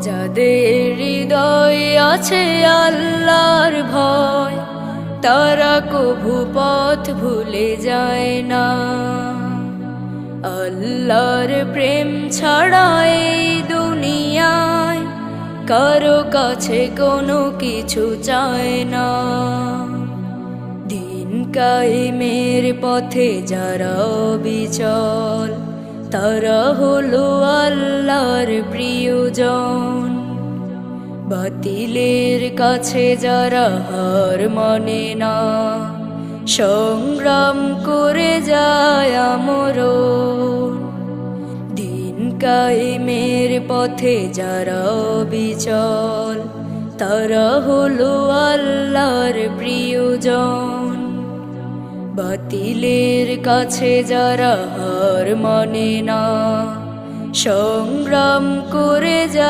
যাদের হৃদয়ে আছে আল্লাহর ভয়, তারা কভু পথ ভুলে যায় না। আল্লাহর প্রেম ছাড়া এই দুনিয়ায় কারো কাছে কোনো কিছু চায় না। দিন কায়েমের পথে যারা অবিচল, তারা হলো আল্লাহর প্রিয়জন। বাতিলের কাছে যারা হার মানে না, সংগ্রাম করে যায় আমরণ। দিন কায়েমের পথে যারা অবিচল, তারা হলো আল্লাহর প্রিয়জন। বাতিলের কাছে যারা হার মানে না, সংগ্রাম করে যায়